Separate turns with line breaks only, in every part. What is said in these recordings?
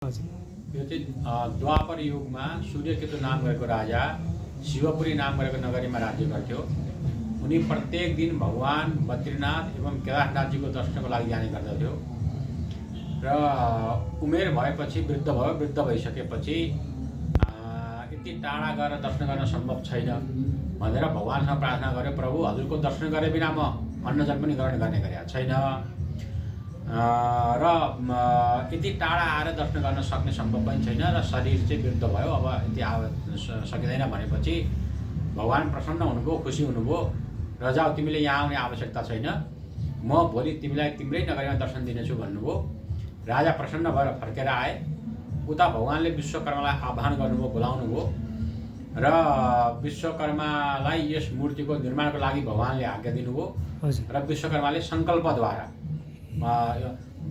हजुर।
यो चाहिँ द्वापर युगमा सूर्यकेतु नाम गरेको राजा शिवपुरी नाम गरेको नगरीमा राज्य गर्थ्यो। उनी प्रत्येक दिन भगवान बद्रीनाथ एवं केदारनाथजीको दर्शनको लागि जाने गर्दथ्यो र उमेर भएपछि वृद्ध भयो। वृद्ध भइसकेपछि यति टाढा गएर दर्शन गर्न सम्भव छैन भनेर भगवानसँग प्रार्थना गर्यो, प्रभु हजुरको दर्शन गरे बिना म अन्नजल पनि ग्रहण गर्ने गरेका छैन र यति टाढा आएर दर्शन गर्न सक्ने सम्भव पनि छैन र शरीर चाहिँ वृद्ध भयो, अब यति सकिँदैन भनेपछि भगवान प्रसन्न हुनुभयो, खुसी हुनुभयो र जाऊ तिमीले यहाँ आउने आवश्यकता छैन, म भोलि तिमीलाई तिम्रै नगरीमा दर्शन दिनेछु भन्नुभयो। राजा प्रसन्न भएर फर्केर आए। उता भगवानले विश्वकर्मालाई आह्वान गर्नुभयो, बोलाउनु भयो र विश्वकर्मालाई यस मूर्तिको निर्माणको लागि भगवानले आज्ञा दिनुभयो र विश्वकर्माले सङ्कल्पद्वारा,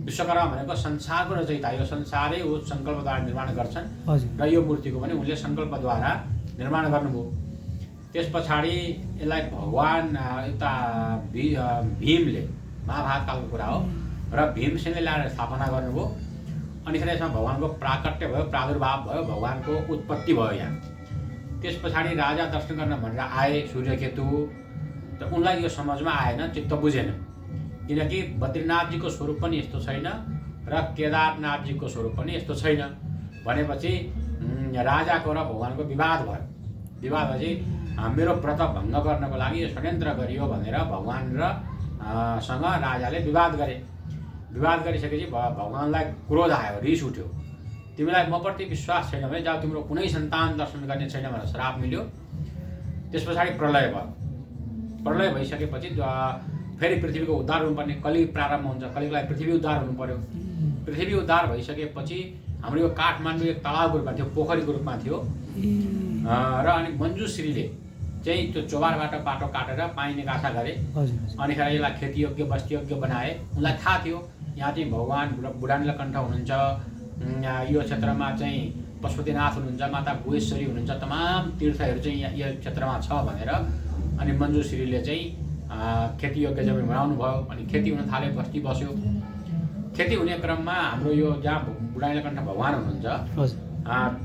विश्वकर्मा भनेको संसारको रचयिता, यो संसारै ऊ सङ्कल्पद्वारा निर्माण गर्छन् र यो मूर्तिको पनि उनले सङ्कल्पद्वारा निर्माण गर्नुभयो। त्यस पछाडि यसलाई भगवान यता भीमले, महाभारत कालको कुरा हो, र भीमसेनले ल्याएर स्थापना गर्नुभयो। अनिखेर यसमा भगवानको प्राकट्य भयो, प्रादुर्भाव भयो, भगवानको उत्पत्ति भयो यहाँ। त्यस पछाडि राजा दर्शन गर्न भनेर आए सूर्यकेतु, त उनलाई यो समझमा आएन, चित्त बुझेन, किनकि बद्रीनाथजीको स्वरूप पनि यस्तो छैन र केदारनाथजीको स्वरूप पनि यस्तो छैन भनेपछि राजाको र भगवानको विवाद भयो। विवाद भएपछि मेरो व्रत भङ्ग गर्नको लागि यो षड्यन्त्र गरियो भनेर भगवान र सँग राजाले विवाद गरे। विवाद गरिसकेपछि भगवानलाई क्रोध आयो, रिस उठ्यो, तिमीलाई म प्रति विश्वास छैन भने जाऊ तिम्रो कुनै सन्तान दर्शन गर्ने छैन भनेर श्राप मिल्यो। त्यस पछाडि प्रलय भयो। प्रलय भइसकेपछि फेरि पृथ्वीको उद्धार हुनुपर्ने, कलि प्रारम्भ हुन्छ, कलिको लागि पृथ्वी उद्धार हुनु पर्यो। पृथ्वी उद्धार भइसकेपछि हाम्रो यो काठमाडौँ एक तलावको रूपमा थियो, पोखरीको रूपमा थियो र अनि मञ्जुश्रीले चाहिँ त्यो चोबारबाट बाटो काटेर पानी निकासा गरे। अनिखेर यसलाई खेतीयोग्य बस्तीयोग्य बनाए। उनलाई थाहा थियो यहाँ चाहिँ भगवान बुढा नीलकण्ठ हुनुहुन्छ, यो क्षेत्रमा चाहिँ पशुपतिनाथ हुनुहुन्छ, माता भुवेश्वरी हुनुहुन्छ, तमाम तीर्थहरू चाहिँ यो क्षेत्रमा छ भनेर अनि मञ्जुश्रीले चाहिँ खेतीयोग्य जमिन बनाउनु भयो। अनि खेती हुन थाले, बस्ती बस्यो। खेती हुने क्रममा हाम्रो यो जहाँ बुढा नीलकण्ठ भगवान हुनुहुन्छ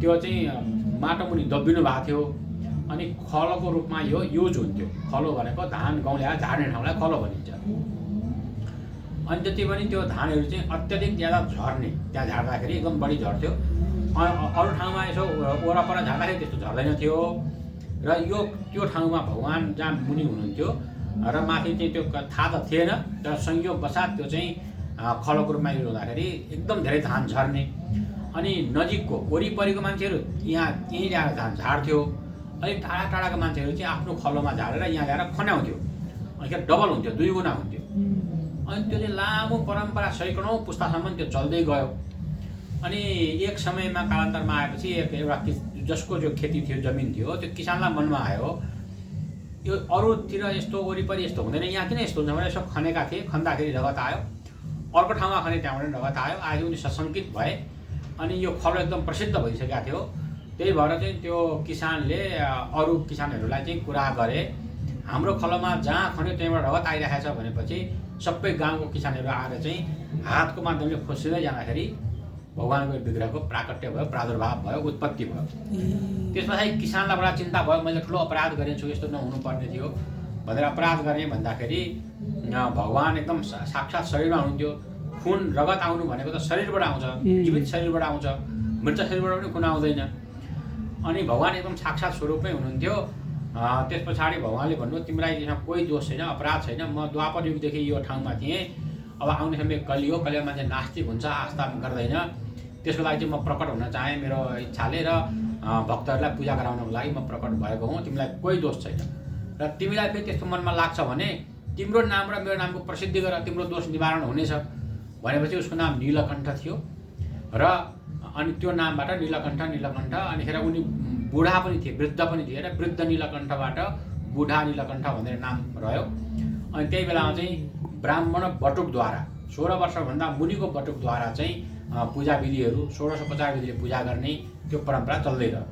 त्यो चाहिँ माटो मुनि दबिनु भएको थियो। अनि खलोको रूपमा यो युज हुन्थ्यो। खलो भनेको धान गहुँ ल्याएर झार्ने ठाउँलाई खलो भनिन्छ। अनि त्यति पनि त्यो धानहरू चाहिँ अत्याधिक ज्यादा झर्ने, त्यहाँ झार्दाखेरि एकदम बढी झर्थ्यो। अरू ठाउँमा यसो वरपर झार्दाखेरि त्यस्तो झर्दैन थियो र यो त्यो ठाउँमा भगवान जहाँ मुनि हुनुहुन्थ्यो र माथि चाहिँ त्यो थाहा त थिएन, तर संयोगवशात त्यो चाहिँ खलोको रूपमा युज हुँदाखेरि एकदम धेरै धान झर्ने। अनि नजिकको वरिपरिको मान्छेहरू यहाँ यहीँ ल्याएर धान झार्थ्यो। अलिक टाढा टाढाको मान्छेहरू चाहिँ आफ्नो खलोमा झारेर यहाँ ल्याएर खन्याउँथ्यो। अनि डबल हुन्थ्यो, 2 गुणा हुन्थ्यो। अनि त्यो चाहिँ लामो परम्परा सैकडौँ पुस्तासम्म त्यो चल्दै गयो। अनि एक समयमा कालान्तरमा आएपछि एउटा जसको जो खेती थियो, जमिन थियो, त्यो किसानलाई मनमा आयो यो अरूतिर यस्तो वरिपरि यस्तो हुँदैन, यहाँ किन यस्तो हुन्छ भनेर यसो खनेका थिए। खन्दाखेरि रगत आयो, अर्को ठाउँमा खने त्यहाँबाट रगत आयो। आएपछि उनी सशङ्कित भए। अनि यो खलो एकदम प्रसिद्ध भइसकेको थियो। त्यही भएर चाहिँ त्यो किसानले अरू किसानहरूलाई चाहिँ कुरा गरे, हाम्रो खलोमा जहाँ खन्यो त्यहीँबाट रगत आइरहेको छ भनेपछि सबै गाउँको किसानहरू आएर चाहिँ हातको माध्यमले खोसिँदै जाँदाखेरि भगवानको विग्रहको प्राकट्य भयो, प्रादुर्भाव भयो, उत्पत्ति भयो। त्यसपछि किसानलाई बडा चिन्ता भयो, मैले ठुलो अपराध गरेछु, यस्तो नहुनुपर्ने थियो भनेर अपराध गरेँ भन्दाखेरि भगवान एकदम साक्षात् शरीरमा हुनुहुन्थ्यो। खुन रगत आउनु भनेको त शरीरबाट आउँछ, जीवित शरीरबाट आउँछ, मृत शरीरबाट पनि खुन आउँदैन। अनि भगवान एकदम साक्षात् स्वरूपमै हुनुहुन्थ्यो। त्यस पछाडि भगवानले भन्नु, तिमीलाई यसमा कोही दोष छैन, अपराध छैन, म द्वापर युगदेखि यो ठाउँमा थिएँ, अब आउने समय कलि हो, कलिमा मान्छे नास्तिक हुन्छ, आस्था गर्दैन, त्यसको लागि चाहिँ म प्रकट हुन चाहेँ मेरो इच्छाले र भक्तहरूलाई पूजा गराउनको लागि म प्रकट भएको हुँ, तिमीलाई कोही दोष छैन। र तिमीलाई फेरि त्यस्तो मनमा लाग्छ भने तिम्रो नाम र मेरो नामको प्रसिद्धि गर, तिम्रो दोष निवारण हुनेछ भनेपछि उसको नाम नीलकण्ठ थियो। र अनि त्यो नामबाट नीलकण्ठ अनिखेर उनी बुढा पनि थिए, वृद्ध पनि थिए र वृद्ध नीलकण्ठबाट बुढा नीलकण्ठ भनेर नाम रह्यो। अनि त्यही बेलामा चाहिँ ब्राह्मण बटुकद्वारा 16 वर्षभन्दा मुनिको बटुकद्वारा चाहिँ पूजा विधिहरू 1650 विधिले पूजा गर्ने त्यो परम्परा चल्दै रह्यो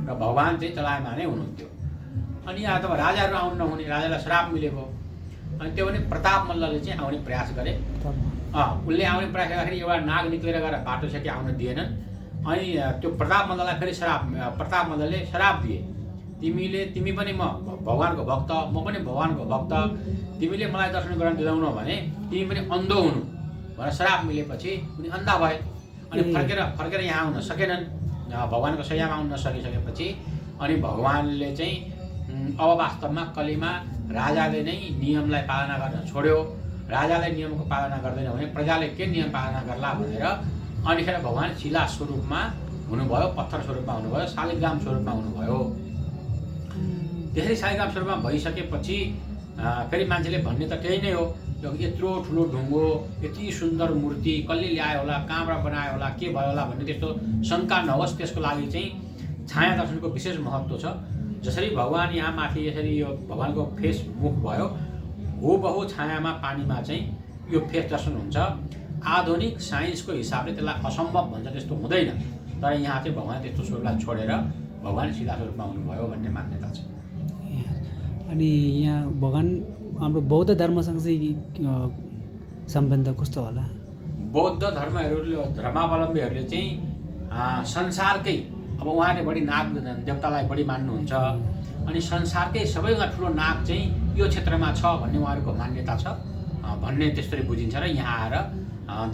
र भगवान चाहिँ चलायमानै हुनुहुन्थ्यो। अनि यहाँ त राजाहरू आउनु नहुने, राजालाई श्राप मिलेको। अनि त्यो पनि प्रताप मल्लले चाहिँ आउने प्रयास गरे। उसले आउने प्रयास गर्दाखेरि एउटा नाग निक्लेर गएर बाटो छेकी आउन दिएनन् अनि त्यो प्रताप मल्ललाई फेरि प्रताप मल्लले श्राप दिए, तिमी पनि म भगवानको भक्त, म पनि भगवानको भक्त, तिमीले मलाई दर्शन गर्न दिँदैनौ भने तिमी पनि अन्धो हुनु भनेर श्राप मिलेपछि उनी अन्धा भए। अनि फर्केर यहाँ आउन सकेनन्, भगवानको शय्यामा आउन सकिसकेपछि अनि भगवानले चाहिँ अब वास्तवमा कलीमा राजाले नै नियमलाई पालना गर्न छोड्यो। राजाले नियमको पालना गर्दैन भने प्रजाले के नियम पालना गर्ला भनेर अनिखेर भगवान शिला स्वरूपमा हुनुभयो, पत्थर स्वरूपमा हुनुभयो, शालिग्राम स्वरूपमा हुनुभयो। त्यसरी शालिग्राम स्वरूपमा भइसकेपछि फेरि मान्छेले भन्ने त त्यही नै हो, यत्रो ठुलो ढुङ्गो, यति सुन्दर मूर्ति कसले ल्यायो होला, कहाँबाट बनायो होला, के भयो होला भन्ने त्यस्तो शङ्का नहोस्। त्यसको लागि चाहिँ छाया दर्शनको विशेष महत्त्व छ। जसरी भगवान यहाँ माथि यसरी यो भगवानको फेस मुख भयो, हुबहु छायामा पानीमा चाहिँ यो फेस दर्शन हुन्छ। आधुनिक साइन्सको हिसाबले त्यसलाई असम्भव भन्छ, त्यस्तो हुँदैन। तर यहाँ चाहिँ भगवान त्यस्तो स्वरूपलाई छोडेर भगवान शिला स्वरूपमा हुनुभयो भन्ने मान्यता छ।
अनि यहाँ भगवान हाम्रो बौद्ध धर्मसँग चाहिँ सम्बन्ध कस्तो होला?
बौद्ध धर्मावलम्बीहरूले चाहिँ संसारकै, अब उहाँले बढी नाग देवतालाई बढी मान्नुहुन्छ, अनि संसारकै सबैभन्दा ठुलो नाग चाहिँ यो क्षेत्रमा छ भन्ने उहाँहरूको मान्यता छ भन्ने त्यसरी बुझिन्छ। र यहाँ आएर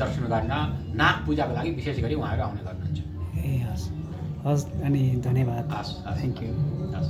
दर्शन गर्न, नाग पूजाको लागि विशेष गरी उहाँहरू आउने गर्नुहुन्छ।
ए हस्, अनि धन्यवाद।
हस्,
थ्याङ्क यू।
हस्।